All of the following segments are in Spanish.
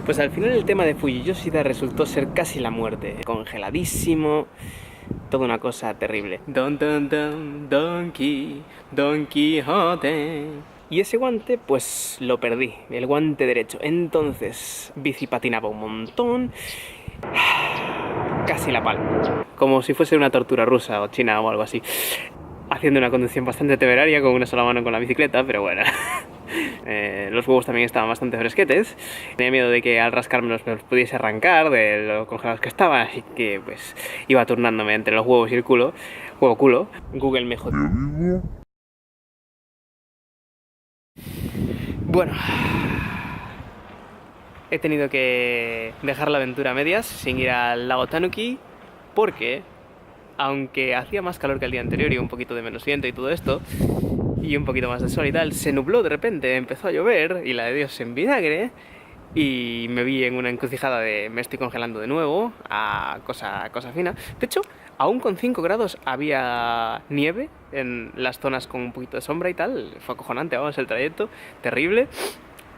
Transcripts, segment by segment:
Pues al final el tema de Fuji Yoshida resultó ser casi la muerte. Congeladísimo, toda una cosa terrible. Don Quijote. Y ese guante, pues lo perdí, el guante derecho. Entonces, bici patinaba un montón. Casi la palma. Como si fuese una tortura rusa o china o algo así. Haciendo una conducción bastante temeraria con una sola mano con la bicicleta, pero bueno. Los huevos también estaban bastante fresquetes. Tenía miedo de que al rascármelos me los pudiese arrancar de lo congelados que estaban, así que pues iba turnándome entre los huevos y el culo. Huevo-culo. Google me jodió. Bueno, he tenido que dejar la aventura a medias sin ir al lago Tanuki porque, aunque hacía más calor que el día anterior y un poquito de menos viento y todo esto, y un poquito más de sol y tal, se nubló de repente, empezó a llover y la de Dios en vinagre y me vi en una encrucijada de me estoy congelando de nuevo a cosa fina. De hecho, aún con 5 grados había nieve en las zonas con un poquito de sombra y tal. Fue acojonante, vamos, el trayecto, terrible.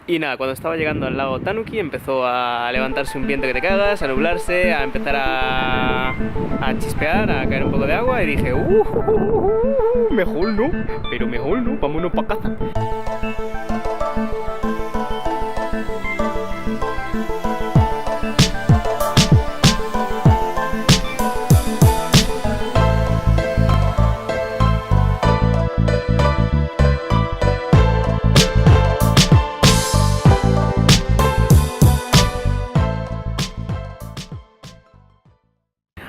Y nada, cuando estaba llegando al lago Tanuki empezó a levantarse un viento que te cagas, a nublarse, a empezar a chispear, a caer un poco de agua y dije, mejor no, pero mejor no, vámonos pa' casa.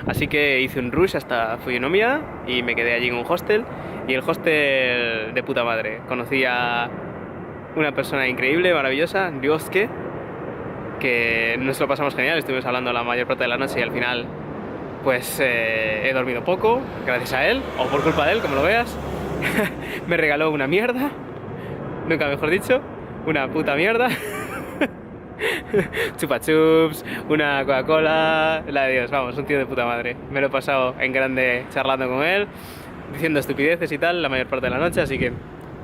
Así que hice un rush hasta Fujinomiya y me quedé allí en un hostel. Y el hostel de puta madre. Conocí a una persona increíble, maravillosa, Ryosuke, que nos lo pasamos genial. Estuvimos hablando la mayor parte de la noche y al final pues he dormido poco, gracias a él, o por culpa de él, como lo veas. Me regaló una mierda, nunca mejor dicho, una puta mierda. Chupa chups, una Coca-Cola, la de Dios, vamos, un tío de puta madre. Me lo he pasado en grande charlando con él, diciendo estupideces y tal la mayor parte de la noche, así que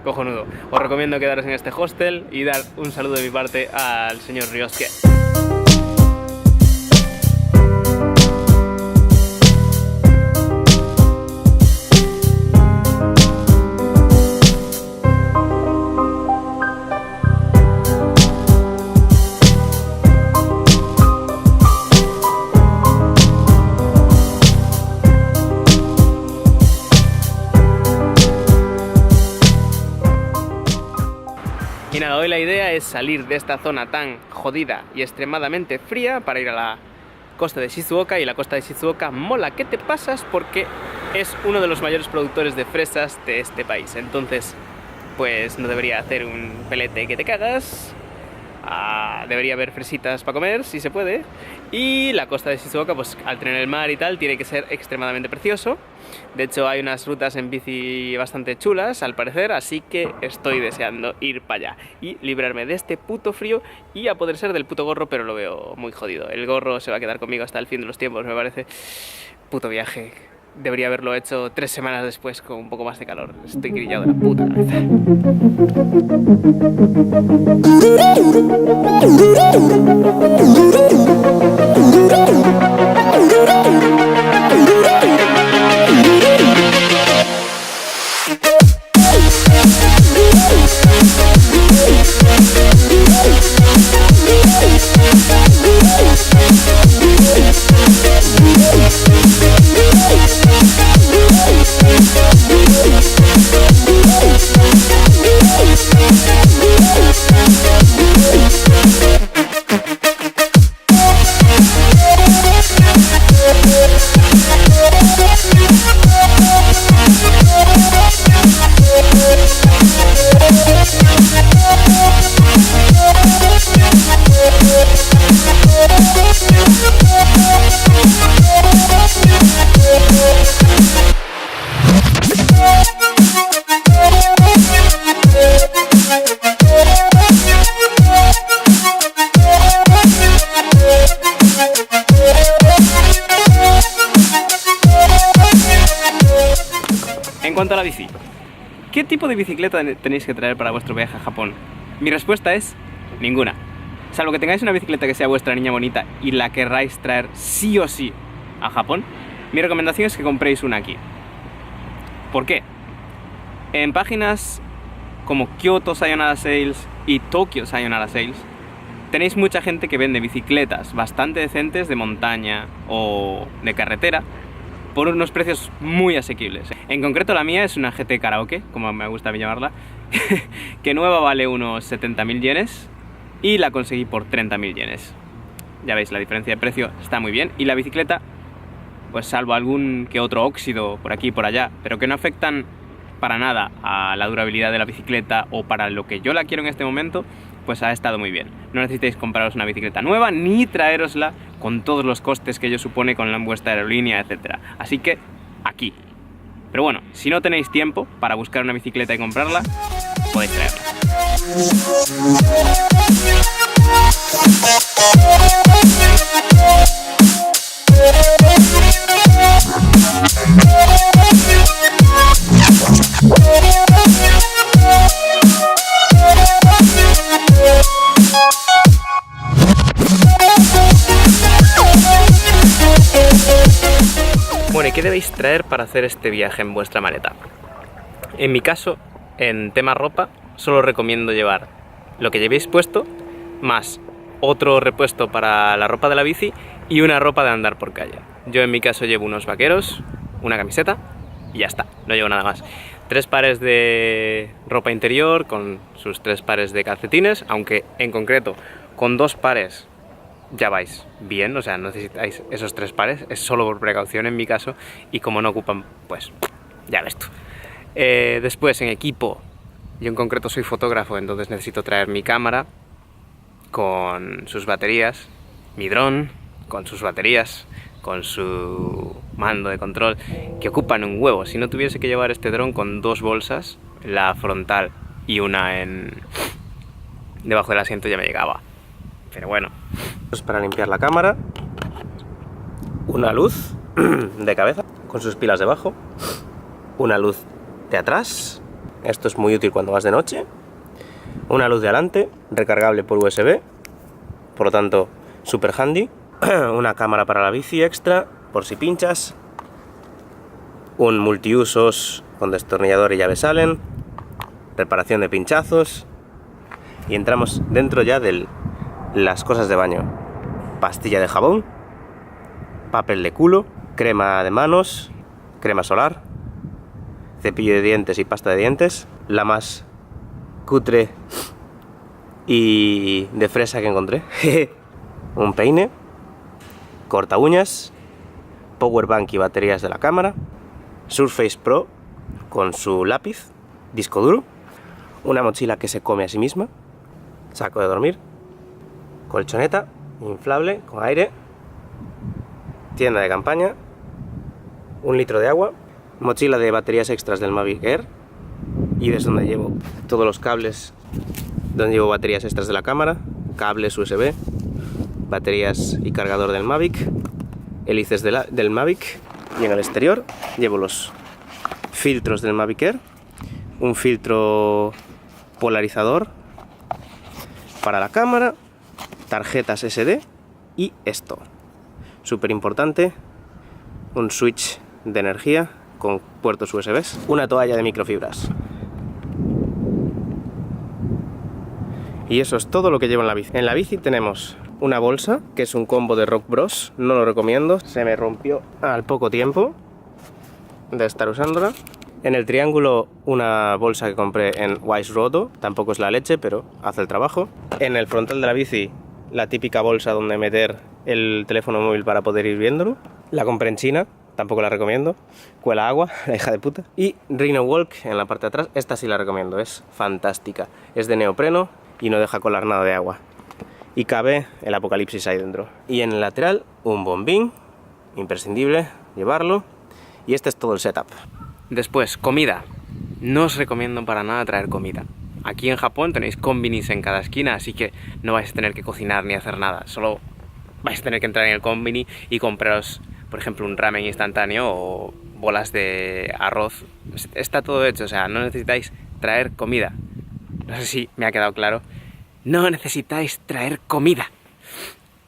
cojonudo. Os recomiendo quedaros en este hostel y dar un saludo de mi parte al señor Ryosuke. Y nada, hoy la idea es salir de esta zona tan jodida y extremadamente fría para ir a la costa de Shizuoka, y la costa de Shizuoka mola que te pasas porque es uno de los mayores productores de fresas de este país. Entonces, pues no debería hacer un pelete que te cagas. Debería haber fresitas para comer, si se puede. Y la costa de Shizuoka, pues al tener el mar y tal, tiene que ser extremadamente precioso. De hecho, hay unas rutas en bici bastante chulas, al parecer, así que estoy deseando ir para allá y librarme de este puto frío y a poder ser del puto gorro, pero lo veo muy jodido. El gorro se va a quedar conmigo hasta el fin de los tiempos, me parece. Puto viaje. Debería haberlo hecho 3 semanas después con un poco más de calor. Estoy grillado de la puta cabeza. En cuanto a la bici, ¿qué tipo de bicicleta tenéis que traer para vuestro viaje a Japón? Mi respuesta es ninguna. salvo que tengáis una bicicleta que sea vuestra niña bonita y la querráis traer sí o sí a Japón, mi recomendación es que compréis una aquí. ¿Por qué? En páginas como Kyoto Sayonara Sales y Tokyo Sayonara Sales tenéis mucha gente que vende bicicletas bastante decentes de montaña o de carretera por unos precios muy asequibles. En concreto la mía es una GT Karaoke, como me gusta llamarla, que nueva vale unos 70.000 yenes y la conseguí por 30.000 yenes. Ya veis, la diferencia de precio está muy bien y la bicicleta, pues salvo algún que otro óxido por aquí y por allá, pero que no afectan para nada a la durabilidad de la bicicleta o para lo que yo la quiero en este momento, pues ha estado muy bien. No necesitáis compraros una bicicleta nueva ni traerosla con todos los costes que ello supone con vuestra aerolínea, etc. Así que aquí. Pero bueno, si no tenéis tiempo para buscar una bicicleta y comprarla, podéis traerla. Bueno, ¿y qué debéis traer para hacer este viaje en vuestra maleta? En mi caso, en tema ropa, solo recomiendo llevar lo que llevéis puesto, más otro repuesto para la ropa de la bici y una ropa de andar por calle. Yo en mi caso llevo unos vaqueros, una camiseta y ya está, no llevo nada más. 3 pares de ropa interior con sus 3 pares de calcetines, aunque en concreto con 2 pares ya vais bien, o sea, no necesitáis esos 3 pares, es solo por precaución en mi caso, y como no ocupan, pues ya ves tú. Después en equipo, yo en concreto soy fotógrafo, entonces necesito traer mi cámara con sus baterías, mi dron con sus baterías, con su mando de control, que ocupan un huevo. Si no tuviese que llevar este dron con 2 bolsas, la frontal y una debajo del asiento, ya me llegaba. Pero bueno. Para limpiar la cámara, una luz de cabeza con sus pilas debajo, una luz de atrás, esto es muy útil cuando vas de noche, una luz de adelante, recargable por USB, por lo tanto super handy, una cámara para la bici extra, por si pinchas, un multiusos con destornillador y llave salen, reparación de pinchazos, y entramos dentro ya de las cosas de baño. Pastilla de jabón, papel de culo, crema de manos, crema solar, cepillo de dientes y pasta de dientes, la más cutre y de fresa que encontré, un peine, corta uñas, power bank y baterías de la cámara, Surface Pro con su lápiz, disco duro, una mochila que se come a sí misma, saco de dormir, colchoneta inflable con aire, tienda de campaña, 1 litro de agua, mochila de baterías extras del Mavic Air, y es donde llevo todos los cables, donde llevo baterías extras de la cámara, cables USB, baterías y cargador del Mavic, hélices del Mavic, y en el exterior llevo los filtros del Mavic Air, un filtro polarizador para la cámara, tarjetas SD y esto, súper importante, un switch de energía con puertos USB, una toalla de microfibras. Y eso es todo lo que llevo en la bici. En la bici tenemos una bolsa, que es un combo de Rock Bros, no lo recomiendo, se me rompió al poco tiempo de estar usándola. En el triángulo una bolsa que compré en Wise Roto, tampoco es la leche, pero hace el trabajo. En el frontal de la bici, la típica bolsa donde meter el teléfono móvil para poder ir viéndolo. La compré en China, tampoco la recomiendo. Cuela agua, la hija de puta. Y Rhino Walk en la parte de atrás, esta sí la recomiendo, es fantástica. Es de neopreno y no deja colar nada de agua. Y cabe el apocalipsis ahí dentro. Y en el lateral, un bombín, imprescindible llevarlo. Y este es todo el setup. Después, comida. No os recomiendo para nada traer comida. Aquí en Japón tenéis konbinis en cada esquina, así que no vais a tener que cocinar ni hacer nada. Solo vais a tener que entrar en el konbini y compraros, por ejemplo, un ramen instantáneo o bolas de arroz. Está todo hecho, o sea, no necesitáis traer comida. No sé si me ha quedado claro. No necesitáis traer comida.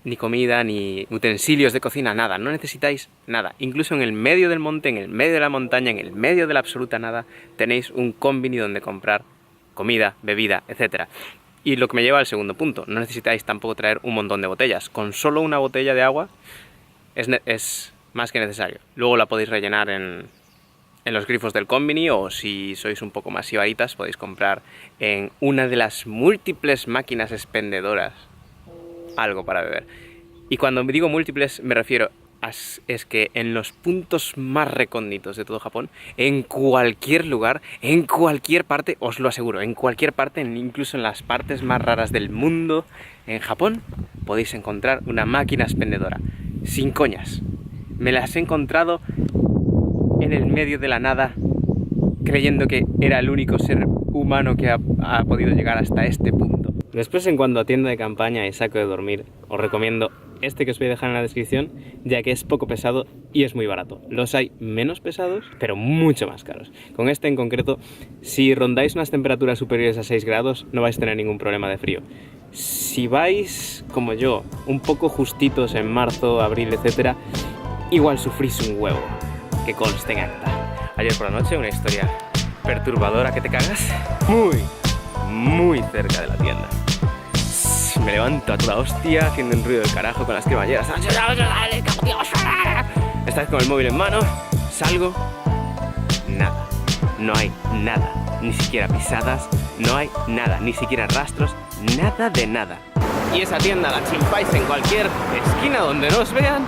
Ni comida, ni utensilios de cocina, nada. No necesitáis nada. Incluso en el medio del monte, en el medio de la montaña, en el medio de la absoluta nada, tenéis un combini donde comprar comida, bebida, etc. Y lo que me lleva al segundo punto. No necesitáis tampoco traer un montón de botellas. Con solo una botella de agua es más que necesario. Luego la podéis rellenar en los grifos del combini, o si sois un poco más sibaritas podéis comprar en una de las múltiples máquinas expendedoras algo para beber. Y cuando me digo múltiples me refiero es que en los puntos más recónditos de todo Japón, en cualquier lugar, en cualquier parte, os lo aseguro, en cualquier parte, incluso en las partes más raras del mundo, en Japón podéis encontrar una máquina expendedora. Sin coñas. Me las he encontrado en el medio de la nada, creyendo que era el único ser humano que ha podido llegar hasta este punto. Después, en cuanto a tienda de campaña y saco de dormir, os recomiendo este que os voy a dejar en la descripción, ya que es poco pesado y es muy barato. Los hay menos pesados, pero mucho más caros. Con este en concreto, si rondáis unas temperaturas superiores a 6 grados, no vais a tener ningún problema de frío. Si vais, como yo, un poco justitos en marzo, abril, etc., igual sufrís un huevo, que conste en acta. Ayer por la noche, una historia perturbadora que te cagas, muy cerca de la tienda. Me levanto a toda hostia, haciendo un ruido del carajo con las cremalleras. Esta vez con el móvil en mano, salgo, nada, no hay nada, ni siquiera pisadas, no hay nada, ni siquiera rastros, nada de nada. Y esa tienda la chimpáis en cualquier esquina donde no os vean.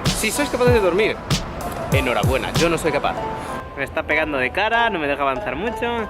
Si sois capaces de dormir, enhorabuena, yo no soy capaz. Me está pegando de cara, no me deja avanzar mucho.